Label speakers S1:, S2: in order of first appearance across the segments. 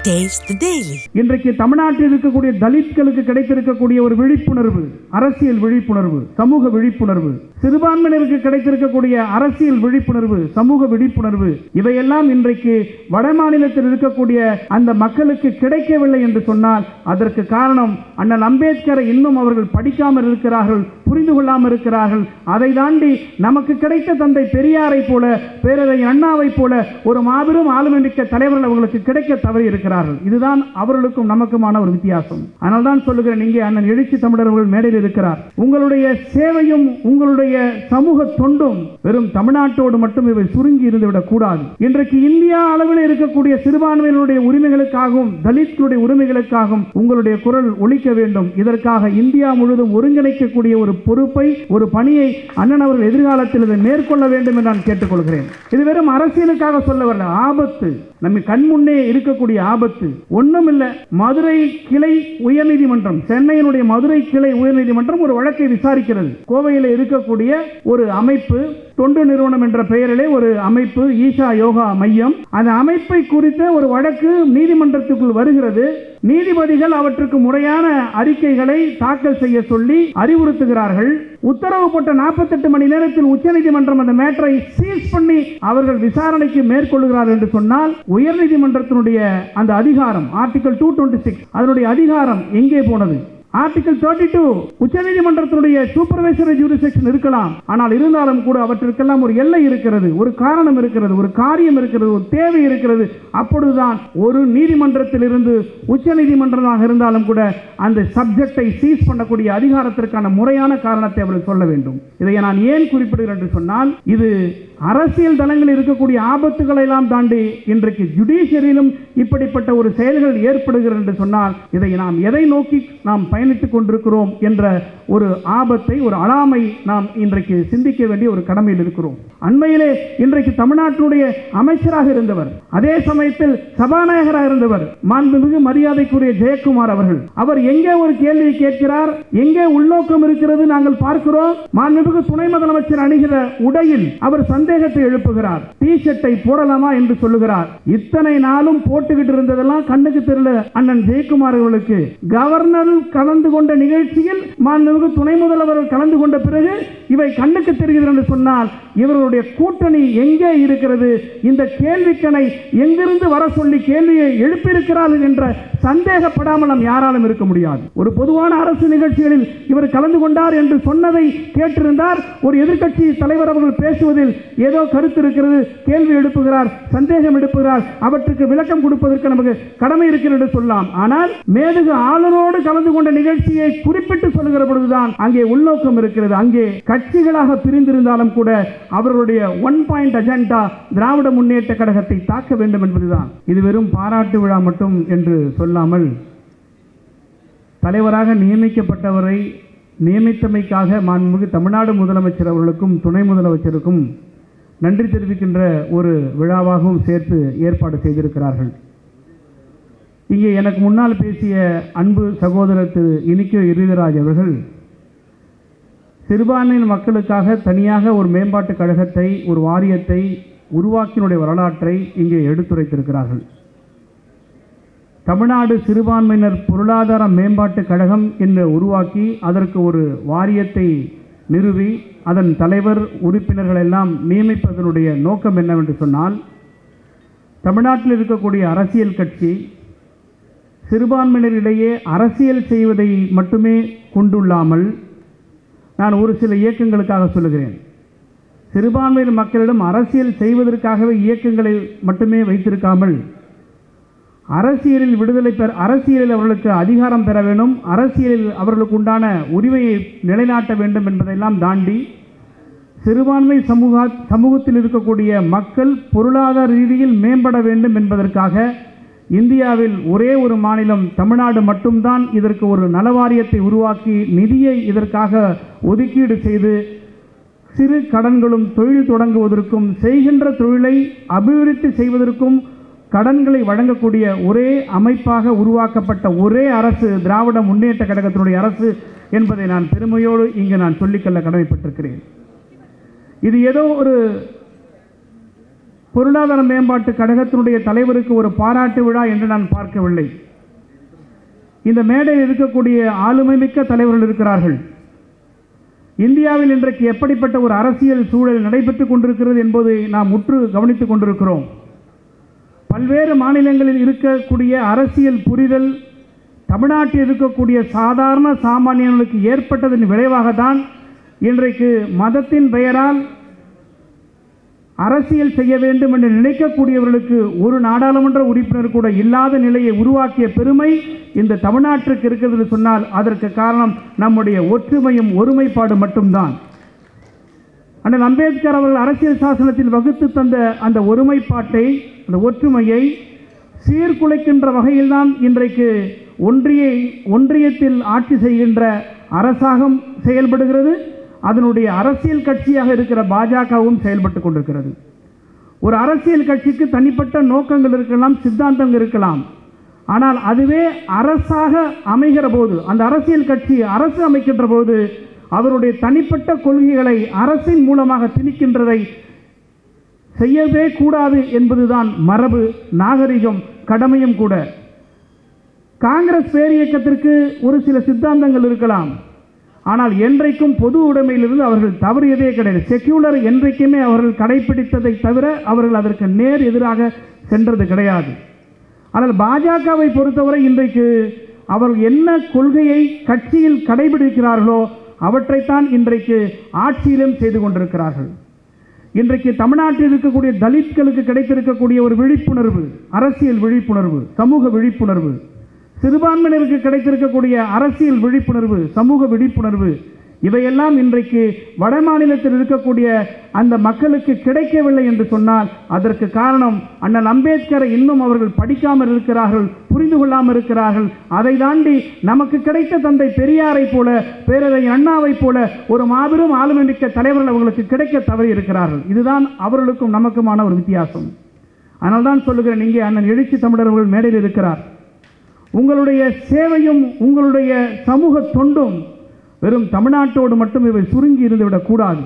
S1: Taste the Daily.
S2: இன்றைக்கு தமிழ்நாட்டில் இருக்கக்கூடிய தலித்களுக்கு கிடைத்திருக்கக்கூடிய ஒரு விழிப்புணர்வு, அரசியல் விழிப்புணர்வு, சமூக விழிப்புணர்வு, சிறுபான்மையினருக்கு கிடைத்திருக்கக்கூடிய அரசியல் விழிப்புணர்வு, சமூக விழிப்புணர்வு, இவையெல்லாம் இன்றைக்கு வட மாநிலத்தில் இருக்கக்கூடிய அந்த மக்களுக்கு கிடைக்கவில்லை என்று சொன்னால் அதற்கு காரணம் அண்ணல் அம்பேத்கரை இன்னும் அவர்கள் படிக்காமல் இருக்கிறார்கள், புரிந்து கொள்ளாமல் இருக்கிறார்கள். அதை தாண்டி நமக்கு கிடைத்த தந்தை பெரியாரை போல, பேரறிஞர் அண்ணாவை போல ஒரு மாபெரும் ஆளுமைமிக்க தலைவர்கள் அவர்களுக்கு கிடைக்க தவறி இருக்கிறார்கள். இதுதான் அவர்களுக்கும் நமக்குமான ஒரு வித்தியாசம். ஆனால் தான் சொல்லுகிறேன், இங்கே அண்ணன் எழுச்சி தமிழர் அவர்கள் மேடையில் இருக்கிறார். உங்களுடைய சேவையும் உங்களுடைய சமூக தொண்டும் வெறும் தமிழ்நாட்டோடு மட்டும் இவை சுருங்கி இருந்துவிடக் கூடாது. இன்றைக்கு இந்தியா அளவில் இருக்கக்கூடிய சிறுபான்மையினுடைய உரிமைகளுக்காகவும் தலித்களுடைய உரிமைகளுக்காகவும் உங்களுடைய குரல் ஒலிக்க வேண்டும். இதற்காக இந்தியா முழுவதும் ஒருங்கிணைக்கக்கூடிய ஒரு பொறுப்பை, ஒரு பணியை அண்ணன் அவர்கள் எதிர்காலத்தில் இதை மேற்கொள்ள வேண்டும் என்று நான் கேட்டுக்கொள்கிறேன். இது வெறும் அரசியலுக்காக சொல்ல வரல, ஆபத்து, நம்ம கண்முன்னே இருக்கக்கூடிய ஆபத்து. ஒண்ணுமில்லை, மதுரை கிளை உயர்நீதிமன்றம், சென்னையினுடைய மதுரை கிளை உயர்நீதிமன்றம் ஒரு வழக்கை விசாரிக்கிறது. கோவையில் இருக்கக்கூடிய ஒரு அமைப்பு, தொண்டு நிறுவனம் என்ற பெயரிலே ஒரு அமைப்பு, ஈஷா யோகா மையம், அந்த அமைப்பை குறித்த ஒரு வழக்கு நீதிமன்றத்துக்குள் வருகிறது. நீதிபதிகள் அவற்றுக்கு முறையான அறிக்கைகளை தாக்கல் செய்ய சொல்லி அறிவுறுத்துகிறார்கள். உத்தரவு போட்ட 48 மணி நேரத்தில் உச்சநீதிமன்றம் அந்த மேட்டரை சீஸ் பண்ணி அவர்கள் விசாரணைக்கு மேற்கொள்கிறார்கள் என்று சொன்னால் உயர்நீதிமன்றத்தினுடைய அந்த அதிகாரம், ஆர்டிகல் 226, அதனுடைய அதிகாரம் எங்கே போனது? ஆர்டிகல் 32 உச்சநீதிமன்றத்தினுடைய சூப்பர்வைசரி ஜூரிஸ்டிக்ஷன் இருக்கலாம். ஆனால் இருந்தாலும் கூட அவற்றிற்கெல்லாம் ஒரு எல்லை இருக்கிறது, ஒரு காரணம் இருக்கிறது, ஒரு காரியம் இருக்கிறது, ஒரு தேவை இருக்கிறது. அப்பொழுதுதான் ஒரு நீதிமன்றத்தில் இருந்து உச்சநீதிமன்றமாக இருந்தாலும் கூட அந்த சப்ஜெக்டை சீஸ் பண்ணக்கூடிய அதிகாரத்திற்கான முறையான காரணத்தை அவர்கள் சொல்ல வேண்டும். இதை நான் ஏன் குறிப்பிடுகிறேன் என்று சொன்னால், இது அரசியல் தளங்களில் இருக்கக்கூடிய ஆபத்துக்களை எல்லாம் தாண்டி இன்றைக்கு ஜுடிஷியரியிலும் இப்படிப்பட்ட ஒரு செயல்கள் ஏற்படுகிறது என்று சொன்னால் இதை நாம் எதை நோக்கி நாம் பயணித்துக் கொண்டிருக்கிறோம் என்ற ஒரு ஆபத்தை, ஒரு அலாமை நாம் இன்றைக்கு சிந்திக்க வேண்டிய ஒரு கடமையில் இருக்கிறோம். அண்மையிலே இன்றைக்கு தமிழ்நாட்டினுடைய அமைச்சராக இருந்தவர், அதே சமயத்தில் சபாநாயகராக இருந்தவர் மாண்புமிகு மரியாதைக்குரிய ஜெயக்குமார் அவர்கள், அவர் எங்கே ஒரு கேள்வியை கேட்கிறார், எங்கே உள்நோக்கம் இருக்கிறது நாங்கள் பார்க்கிறோம். மாண்புமிகு துணை முதலமைச்சர் அணிகிற உடையில் அவர் சந்தேகத்தை எழுப்புகிறார். டி ஷர்ட்டை போடலாமா என்று சொல்லுகிறார். இத்தனை நாளும் போட்டுக்கிட்டு இருந்ததெல்லாம் கண்ணுக்கு தெரியல அண்ணன் ஜெயக்குமார் அவர்களுக்கு. கவர்னர் கலந்து கொண்ட நிகழ்ச்சியில் மாண்புமிகு துணை முதல்வர் கலந்து கொண்ட பிறகு இவை கண்ணுக்கு தெரிகிறது என்று சொன்னால் இவர்களுடைய கூட்டணி எங்கே இருக்கிறது? இந்த கேள்விக்கணை எங்கிருந்து வர சொல்லி கேள்வியை எழுப்பியிருக்கிறார்கள் என்ற சந்தேகப்படாமல் நாம் யாராலும் இருக்க முடியாது. ஒரு பொதுவான அரசு நிகழ்ச்சிகளில் இவர் கலந்து கொண்டார் என்று சொன்னதை கேட்டிருந்தார். ஒரு எதிர்க்கட்சி தலைவர் அவர்கள் பேசுவதில் ஏதோ கருத்து இருக்கிறது, கேள்வி எழுப்புகிறார், சந்தேகம் எழுப்புகிறார், அவற்றுக்கு விளக்கம் கொடுப்பதற்கு நமக்கு கடமை இருக்கிறது என்று சொல்லலாம். ஆனால் மேதகு ஆளுநரோடு கலந்து கொண்ட நிகழ்ச்சியை குறிப்பிட்டு சொல்லுகிற பொழுதுதான் அங்கே உள்நோக்கம் இருக்கிறது. அங்கே கட்சிகளாக பிரிந்திருந்தாலும் கூட அவர்களுடைய one point agenda Dravida Munnetra கழகத்தை தாக்க வேண்டும் என்பதுதான். இது வெறும் பாராட்டு விழா மட்டும் என்று சொல்லாமல் தலைவராக நியமிக்கப்பட்டவரை நியமித்தமைக்காக மாண்புமிகு தமிழ்நாடு முதலமைச்சர் அவர்களுக்கும் துணை முதலமைச்சருக்கும் நன்றி தெரிவிக்கின்ற ஒரு விழாவாகவும் சேர்த்து ஏற்பாடு செய்திருக்கிறார்கள். இங்கே எனக்கு முன்னால் பேசிய அன்பு சகோதரர் திரு இனிக்கோ இறுதிராஜ் அவர்கள் சிறுபான்மையின் மக்களுக்காக தனியாக ஒரு மேம்பாட்டு கழகத்தை, ஒரு வாரியத்தை உருவாக்கினுடைய வரலாற்றை இங்கே எடுத்துரைத்திருக்கிறார்கள். தமிழ்நாடு சிறுபான்மையினர் பொருளாதார மேம்பாட்டு கழகம் என்று உருவாக்கி அதற்கு ஒரு வாரியத்தை நிறுவி அதன் தலைவர் உறுப்பினர்கள் எல்லாம் நியமிப்பதனுடைய நோக்கம் என்னவென்று சொன்னால், தமிழ்நாட்டில் இருக்கக்கூடிய அரசியல் கட்சி சிறுபான்மையினரிடையே அரசியல் செய்வதை மட்டுமே கொண்டுள்ளாமல், நான் ஒரு சில இயக்கங்களுக்காக சொல்லுகிறேன், சிறுபான்மையினர் மக்களிடம் அரசியல் செய்வதற்காகவே இயக்கங்களை மட்டுமே வைத்திருக்காமல் அரசியலில் விடுதலை அரசியலில் அவர்களுக்கு அதிகாரம் பெற வேண்டும், அரசியலில் அவர்களுக்கு உண்டான உரிமையை நிலைநாட்ட வேண்டும் என்பதையெல்லாம் தாண்டி சிறுபான்மை சமூகத்தில் இருக்கக்கூடிய மக்கள் பொருளாதார ரீதியில் மேம்பட வேண்டும் என்பதற்காக இந்தியாவில் ஒரே ஒரு மாநிலம் தமிழ்நாடு மட்டும்தான் இதற்கு ஒரு நலவாரியத்தை உருவாக்கி நிதியை இதற்காக ஒதுக்கீடு செய்து சிறு கடன்களும் தொழில் தொடங்குவதற்கும் செய்கின்ற தொழிலை அபிவிருத்தி செய்வதற்கும் கடன்களை வழங்கக்கூடிய ஒரே அமைப்பாக உருவாக்கப்பட்ட ஒரே அரசு திராவிட முன்னேற்ற கழகத்தினுடைய அரசு என்பதை நான் பெருமையோடு இங்கு நான் சொல்லிக்கொள்ள கடமைப்பட்டிருக்கிறேன். இது ஏதோ ஒரு பொருளாதார மேம்பாட்டு கழகத்தினுடைய தலைவருக்கு ஒரு பாராட்டு விழா என்று நான் பார்க்கவில்லை. இந்த மேடையில் இருக்கக்கூடிய ஆளுமை மிக்க தலைவர்கள் இருக்கிறார்கள். இந்தியாவில் இன்றைக்கு எப்படிப்பட்ட ஒரு அரசியல் சூழல் நடைபெற்றுக் கொண்டிருக்கிறது என்பதை நாம் உற்று கவனித்துக் கொண்டிருக்கிறோம். பல்வேறு மாநிலங்களில் இருக்கக்கூடிய அரசியல் புரிதல் தமிழ்நாட்டில் இருக்கக்கூடிய சாதாரண சாமானியர்களுக்கு ஏற்பட்டதன் விளைவாகத்தான் இன்றைக்கு மதத்தின் பெயரால் அரசியல் செய்ய வேண்டும் என்று நினைக்கக்கூடியவர்களுக்கு ஒரு நாடாளுமன்ற உறுப்பினர் கூட இல்லாத நிலையை உருவாக்கிய பெருமை இந்த தமிழ்நாட்டிற்கு இருக்கிறது என்று சொன்னால் அதற்கு காரணம் நம்முடைய ஒற்றுமையும் ஒருமைப்பாடு மட்டும்தான். அண்ணல் அம்பேத்கர் அவர்கள் அரசியல் சாசனத்தில் வகுத்து தந்த அந்த ஒருமைப்பாட்டை, அந்த ஒற்றுமையை சீர்குலைக்கின்ற வகையில்தான் இன்றைக்கு ஒன்றியத்தில் ஆட்சி செய்கின்ற அரசாங்கம் செயல்படுகிறது. அதனுடைய அரசியல் கட்சியாக இருக்கிற பாஜகவும் செயல்பட்டு கொண்டிருக்கிறது. ஒரு அரசியல் கட்சிக்கு தனிப்பட்ட நோக்கங்கள் இருக்கலாம், சித்தாந்தங்கள் இருக்கலாம். ஆனால் அதுவே அரசாக அமைகிற போது, அந்த அரசியல் கட்சி அரசு அமைக்கின்ற போது அவருடைய தனிப்பட்ட கொள்கைகளை அரசின் மூலமாக திணிக்கின்றதை செய்யவே கூடாது என்பதுதான் மரபு, நாகரிகம், கடமையும் கூட. காங்கிரஸ் பேர் இயக்கத்திற்கு ஒரு சில சித்தாந்தங்கள் இருக்கலாம். ஆனால் என்றைக்கும் பொது உடைமையிலிருந்து அவர்கள் தவறியதே கிடையாது. செக்யூலர் என்றைக்குமே அவர்கள் கடைபிடித்ததை தவிர அவர்கள் அதற்கு நேர் எதிராக சென்றது கிடையாது. ஆனால் பாஜகவை பொறுத்தவரை இன்றைக்கு அவர்கள் என்ன கொள்கையை கட்சியில் கடைபிடிக்கிறார்களோ அவற்றைத்தான் இன்றைக்கு ஆட்சியிலும் செய்து கொண்டிருக்கிறார்கள். இன்றைக்கு தமிழ்நாட்டில் இருக்கக்கூடிய தலித்களுக்கு கிடைத்திருக்கக்கூடிய ஒரு விழிப்புணர்வு, அரசியல் விழிப்புணர்வு, சமூக விழிப்புணர்வு, சிறுபான்மையினருக்கு கிடைத்திருக்கக்கூடிய அரசியல் விழிப்புணர்வு, சமூக விழிப்புணர்வு, இவையெல்லாம் இன்றைக்கு வட மாநிலத்தில் இருக்கக்கூடிய அந்த மக்களுக்கு கிடைக்கவில்லை என்று சொன்னால் அதற்கு காரணம் அண்ணல் அம்பேத்கரை இன்னும் அவர்கள் படிக்காமல் இருக்கிறார்கள், புரிந்து கொள்ளாமல் இருக்கிறார்கள். அதை தாண்டி நமக்கு கிடைத்த தந்தை பெரியாரை போல, பேரறிஞர் அண்ணாவை போல ஒரு மாபெரும் ஆளுமைமிக்க தலைவர்கள் அவர்களுக்கு கிடைக்க தவறி இருக்கிறார்கள். இதுதான் அவர்களுக்கும் நமக்குமான ஒரு வித்தியாசம். அதனால் தான் சொல்லுகிறேன், இங்கே அண்ணன் எழுச்சி தமிழர்கள் மேடையில் இருக்கிறார். உங்களுடைய சேவையும் உங்களுடைய சமூக தொண்டும் வெறும் தமிழ்நாட்டோடு மட்டும் இவை சுருங்கி இருந்துவிடக்கூடாது.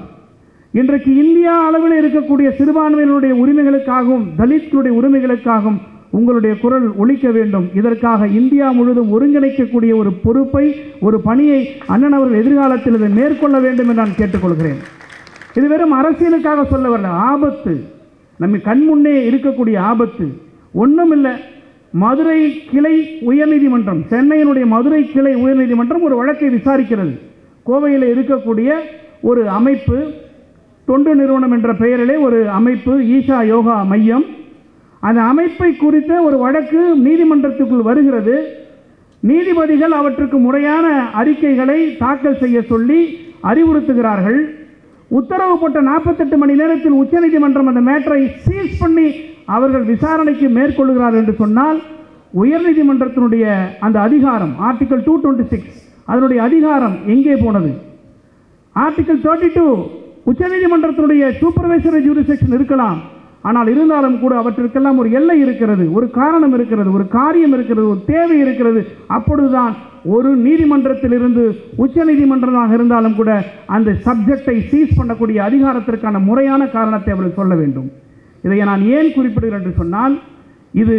S2: இன்றைக்கு இந்தியா அளவில் இருக்கக்கூடிய சிறுபான்மையினுடைய உரிமைகளுக்காகவும் தலித்களுடைய உரிமைகளுக்காகவும் உங்களுடைய குரல் ஒலிக்க வேண்டும். இதற்காக இந்தியா முழுவதும் ஒருங்கிணைக்கக்கூடிய ஒரு பொறுப்பை, ஒரு பணியை அண்ணன் அவர்கள் எதிர்காலத்தில் இதை மேற்கொள்ள வேண்டும் என்று நான் கேட்டுக்கொள்கிறேன். இது வெறும் அரசியலுக்காக சொல்ல வரல, ஆபத்து, நம்ம கண்முன்னே இருக்கக்கூடிய ஆபத்து. ஒன்றும் இல்லை, மதுரை கிளை உயர்நீதிமன்றம், சென்னையினுடைய மதுரை கிளை உயர்நீதிமன்றம் ஒரு வழக்கை விசாரிக்கிறது. கோவையில் இருக்கக்கூடிய ஒரு அமைப்பு, தொண்டு நிறுவனம் என்ற பெயரிலே ஒரு அமைப்பு, ஈஷா யோகா மையம், அந்த அமைப்பை குறித்த ஒரு வழக்கு நீதிமன்றத்துக்குள் வருகிறது. நீதிபதிகள் அவற்றுக்கு முறையான அறிக்கைகளை தாக்கல் செய்ய சொல்லி அறிவுறுத்துகிறார்கள். உத்தரவு போட்ட 48 மணி நேரத்தில் உச்சநீதிமன்றம் அந்த மேட்டரை சீஸ் பண்ணி அவர்கள் விசாரணைக்கு மேற்கொள்கிறார்கள் என்று சொன்னால் உயர்நீதிமன்றத்தினுடைய அந்த அதிகாரம் ஆர்டிகல் 226 அதனுடைய அதிகாரம் எங்கே போனது? ஆர்டிகல் 32 உச்சநீதிமன்றத்தினுடைய சூப்பர்வைசரி ஜூரிஸ்டிக்ஷன் இருக்கலாம். ஆனால் இருந்தாலும் கூட அவற்றிற்கெல்லாம் ஒரு எல்லை இருக்கிறது, ஒரு காரணம் இருக்கிறது, ஒரு காரியம் இருக்கிறது, ஒரு தேவை இருக்கிறது. அப்பொழுதுதான் ஒரு நீதிமன்றத்திலிருந்து உச்ச நீதிமன்றமாக இருந்தாலும் கூட அந்த சப்ஜெக்டை சீஸ் பண்ணக்கூடிய அதிகாரத்திற்கான முறையான காரணத்தை அவர்கள் சொல்ல வேண்டும். இதை நான் ஏன் குறிப்பிடுகிறேன் என்று சொன்னால், இது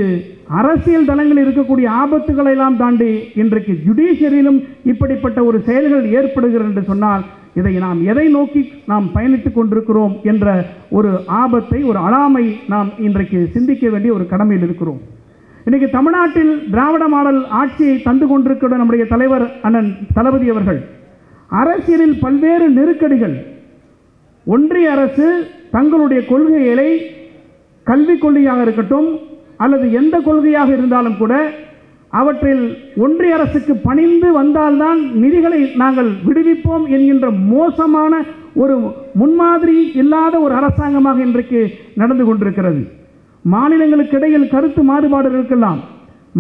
S2: அரசியல் தளங்களில் இருக்கக்கூடிய ஆபத்துக்களை எல்லாம் தாண்டி இன்றைக்கு ஜுடிஷியரியிலும் இப்படிப்பட்ட ஒரு செயல்கள் ஏற்படுகிறது என்று சொன்னால் இதை நாம் எதை நோக்கி நாம் பயணித்துக் கொண்டிருக்கிறோம் என்ற ஒரு ஆபத்தை, ஒரு அலாமை நாம் இன்றைக்கு சிந்திக்க வேண்டிய ஒரு கடமையில் இருக்கிறோம். இன்றைக்கு தமிழ்நாட்டில் திராவிட மாடல் ஆட்சியை தந்து கொண்டிருக்கிற நம்முடைய தலைவர் அண்ணன் தளபதி அவர்கள் அரசியலில் பல்வேறு நெருக்கடிகள், ஒன்றிய அரசு தங்களுடைய கொள்கைகளை, கல்விக் கொள்கையாக இருக்கட்டும் அல்லது எந்த கொள்கையாக இருந்தாலும் கூட அவற்றில் ஒன்றிய அரசுக்கு பணிந்து வந்தால்தான் நிதிகளை நாங்கள் விடுவிப்போம் என்கின்ற மோசமான ஒரு முன்மாதிரி இல்லாத ஒரு அரசாங்கமாக இன்றைக்கு நடந்து கொண்டிருக்கிறது. மாநிலங்களுக்கு இடையில் கருத்து மாறுபாடு இருக்கலாம்,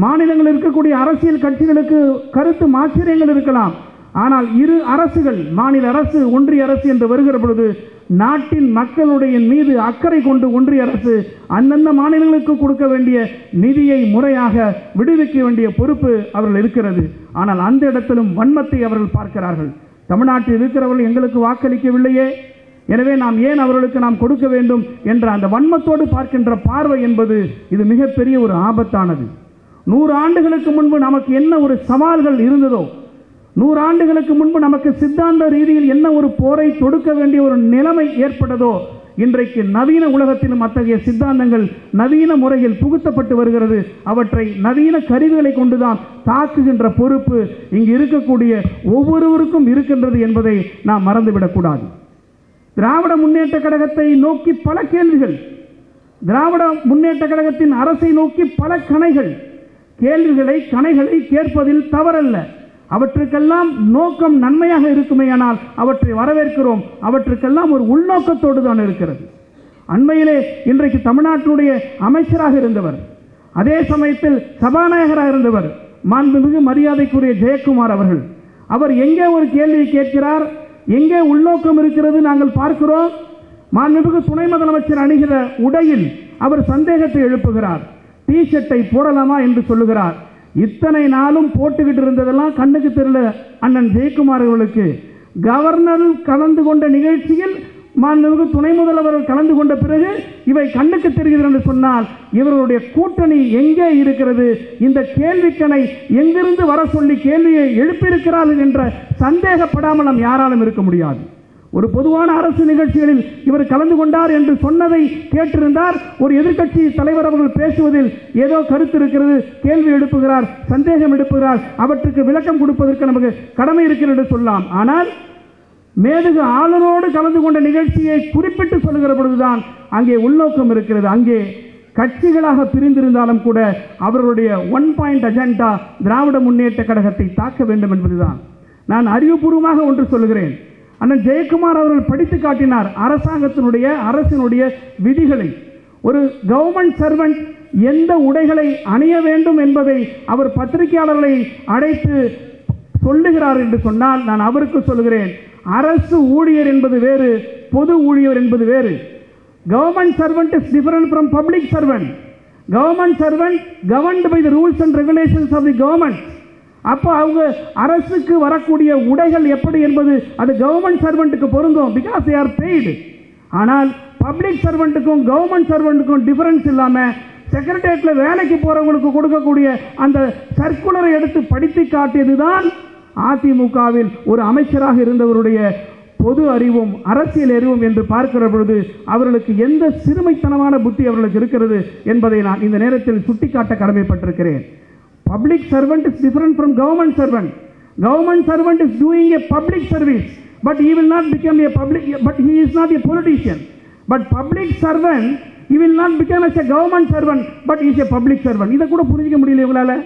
S2: மாநிலங்களில் இருக்கக்கூடிய அரசியல் கட்சிகளுக்கு கருத்து மாச்சரியங்கள் இருக்கலாம். ஆனால் இரு அரசுகள், மாநில அரசு, ஒன்றிய அரசு என்று வருகிற பொழுது நாட்டின் மக்களுடைய மீது அக்கறை கொண்டு ஒன்றிய அரசு அந்தந்த மாநிலங்களுக்கு கொடுக்க வேண்டிய நிதியை முறையாக விடுவிக்க வேண்டிய பொறுப்பு அவர்கள் இருக்கிறது. ஆனால் அந்த இடத்திலும் வன்மத்தை அவர்கள் பார்க்கிறார்கள். தமிழ்நாட்டில் இருக்கிறவர்கள் எங்களுக்கு வாக்களிக்கவில்லையே, எனவே நாம் ஏன் அவர்களுக்கு நாம் கொடுக்க வேண்டும் என்ற அந்த வன்மத்தோடு பார்க்கின்ற பார்வை என்பது இது மிகப்பெரிய ஒரு ஆபத்தானது. 100 ஆண்டுகளுக்கு முன்பு நமக்கு என்ன ஒரு சவால்கள் இருந்ததோ, 100 ஆண்டுகளுக்கு முன்பு நமக்கு சித்தாந்த ரீதியில் என்ன ஒரு போரை தொடுக்க வேண்டிய ஒரு நிலைமை ஏற்பட்டதோ, இன்றைக்கு நவீன உலகத்திலும் அத்தகைய சித்தாந்தங்கள் நவீன முறையில் புகுத்தப்பட்டு வருகிறது. அவற்றை நவீன கருவிகளை கொண்டுதான் தாக்குகின்ற பொறுப்பு இங்கு இருக்கக்கூடிய ஒவ்வொருவருக்கும் இருக்கின்றது என்பதை நாம் மறந்துவிடக்கூடாது. திராவிட முன்னேற்ற கழகத்தை நோக்கி பல கேள்விகள், திராவிட முன்னேற்ற கழகத்தின் அரசை நோக்கி பல கணைகள், கேள்விகளை கணைகளை கேட்பதில் தவறல்ல. அவற்றுக்கெல்லாம் நோக்கம் நன்மையாக இருக்குமேயானால் அவற்றை வரவேற்கிறோம். அவற்றுக்கெல்லாம் ஒரு உள்நோக்கத்தோடு தான் இருக்கிறது. அண்மையிலே இன்றைக்கு தமிழ்நாட்டினுடைய அமைச்சராக இருந்தவர், அதே சமயத்தில் சபாநாயகராக இருந்தவர் மாண்புமிகு மரியாதைக்குரிய ஜெயக்குமார் அவர்கள், அவர் எங்கே ஒரு கேள்வியை கேட்கிறார், எங்கே உள்நோக்கம் இருக்கிறது நாங்கள் பார்க்கிறோம். மாண்புமிகு துணை முதலமைச்சர் அணிகிற உடையில் அவர் சந்தேகத்தை எழுப்புகிறார். டி ஷர்ட்டை போடலாமா என்று சொல்லுகிறார். இத்தனை நாளும் போட்டுக்கிட்டு இருந்ததெல்லாம் கண்ணுக்கு தெரியல அண்ணன் ஜெயக்குமார் அவர்களுக்கு. கவர்னர் கலந்து கொண்ட நிகழ்ச்சியில் மாண்புமிகு துணை முதல்வர் கலந்து கொண்ட பிறகு இவை கண்ணுக்கு தெரிகிறது என்று சொன்னால் இவர்களுடைய கூட்டணி எங்கே இருக்கிறது? இந்த கேள்விக்கணை எங்கிருந்து வர சொல்லி கேள்வியை எழுப்பியிருக்கிறார்கள் என்ற சந்தேகப்படாமல் நாம் யாராலும் இருக்க முடியாது. ஒரு பொதுவான அரசு நிகழ்ச்சிகளில் இவர் கலந்து கொண்டார் என்று சொன்னதை கேட்டிருந்தார். ஒரு எதிர்க்கட்சி தலைவர் அவர்கள் பேசுவதில் ஏதோ கருத்து இருக்கிறது, கேள்வி எழுப்புகிறார், சந்தேகம் எழுப்புகிறார், அவற்றுக்கு விளக்கம் கொடுப்பதற்கு நமக்கு கடமை இருக்கிறது என்று சொல்லலாம். ஆனால் மேதகு ஆளுநரோடு கலந்து கொண்ட நிகழ்ச்சியை குறிப்பிட்டு சொல்லுகிற பொழுதுதான் அங்கே உள்நோக்கம் இருக்கிறது. அங்கே கட்சிகளாக பிரிந்திருந்தாலும் கூட அவர்களுடைய 1 பாயிண்ட் அஜெண்டா திராவிட முன்னேற்ற கழகத்தை தாக்க வேண்டும் என்பதுதான். நான் அறிவுபூர்வமாக ஒன்று சொல்லுகிறேன். அண்ணன் ஜெயக்குமார் அவர்கள் படித்து காட்டினார் அரசினுடைய விதிகளை. ஒரு கவர்மெண்ட் சர்வெண்ட் எந்த உடைகளை அணிய வேண்டும் என்பதை அவர் பத்திரிகையாளர்களை அழைத்து சொல்லுகிறார் என்று சொன்னால் நான் அவருக்கு சொல்லுகிறேன், அரசு ஊழியர் என்பது வேறு, பொது ஊழியர் என்பது வேறு. Government servant is different from public servant. Government servant governed by the rules and regulations of the government. அப்போ அவங்க அரசுக்கு வரக்கூடிய உடைகள் எப்படி என்பது அது கவர்மெண்ட் சர்வெண்ட்டுக்கு பொருந்தும், பிகாஸ் தே ஆர் பெய்டு. ஆனால் பப்ளிக் சர்வெண்ட்டுக்கும் கவர்மெண்ட் சர்வெண்ட்டுக்கும் டிஃபரன்ஸ் இல்லாமல் செக்ரட்டேரியட்டில் வேலைக்கு போகிறவங்களுக்கு கொடுக்கக்கூடிய அந்த சர்க்குலரை எடுத்து படித்து காட்டியது தான் அதிமுகவில் ஒரு அமைச்சராக இருந்தவருடைய பொது அறிவும் அரசியல் அறிவும் என்று பார்க்கிற பொழுது அவர்களுக்கு எந்த சிறுமைத்தனமான புத்தி அவர்களுக்கு இருக்கிறது என்பதை நான் இந்த நேரத்தில் சுட்டிக்காட்ட கடமைப்பட்டிருக்கிறேன். Public servant is different from government servant. Government servant is doing a public service, but he will not become a public, but he is not a politician. But public servant, he will not become as a government servant, but he is a public servant. இதை கூட புரிஞ்சிக்க முடியல இவங்களால.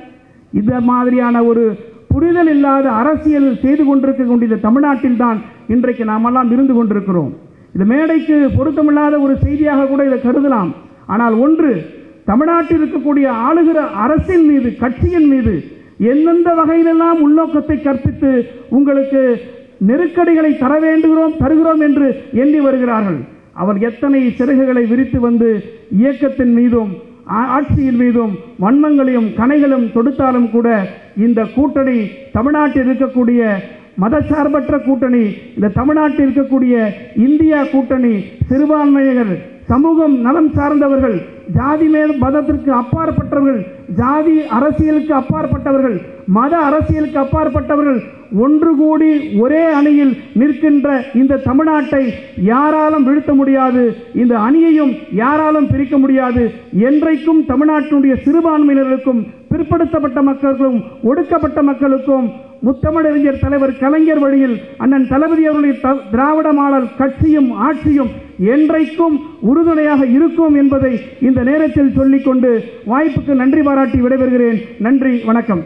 S2: இந்த மாதிரியான ஒரு புரிதல் இல்லாத அரசியல் செய்து கொண்டிருக்கக்கூடிய தமிழ்நாட்டில் தான் இன்றைக்கு நாமெல்லாம் இருந்து கொண்டிருக்கிறோம். இது மேடைக்கு பொருத்தமில்லாத ஒரு செய்தியாக கூட இதை கருதலாம். ஆனால் ஒன்று, தமிழ்நாட்டில் இருக்கக்கூடிய ஆளுகிற அரசின் மீது, கட்சியின் மீது எந்தெந்த வகையிலெல்லாம் உள்நோக்கத்தை கற்பித்து உங்களுக்கு நெருக்கடிகளை தருகிறோம் என்று எண்ணி வருகிறார்கள். அவர் எத்தனை சிறகுகளை விரித்து வந்து இயக்கத்தின் மீதும் ஆட்சியின் மீதும் வன்மங்களையும் கணைகளும் தொடுத்தாலும் கூட இந்த கூட்டணி, தமிழ்நாட்டில் இருக்கக்கூடிய மதசார்பற்ற கூட்டணி, இந்த தமிழ்நாட்டில் இருக்கக்கூடிய இந்தியா கூட்டணி, சிறுபான்மையினர், சமூகம் நலம் சார்ந்தவர்கள், ஜாதி மதத்திற்கு அப்பாற்பட்டவர்கள், ஜாதி அரசியலுக்கு அப்பாற்பட்டவர்கள், மத அரசியலுக்கு அப்பாற்பட்டவர்கள் ஒன்று கூடி ஒரே அணியில் நிற்கின்ற இந்த தமிழ்நாட்டை யாராலும் வீழ்த்த முடியாது. இந்த அணியையும் யாராலும் பிரிக்க முடியாது. என்றைக்கும் தமிழ்நாட்டினுடைய சிறுபான்மையினருக்கும், பிற்படுத்தப்பட்ட மக்களுக்கும், ஒடுக்கப்பட்ட மக்களுக்கும் முத்தமிழறிஞர் தலைவர் கலைஞர் வழியில் அண்ணன் தளபதி அவர்களுடைய திராவிட மாடல் கட்சியும் ஆட்சியும் என்றைக்கும் உறுதுணையாக இருக்கும் என்பதை இந்த நேரத்தில் சொல்லிக்கொண்டு வாய்ப்புக்கு நன்றி பாராட்டி விடைபெறுகிறேன். நன்றி, வணக்கம்.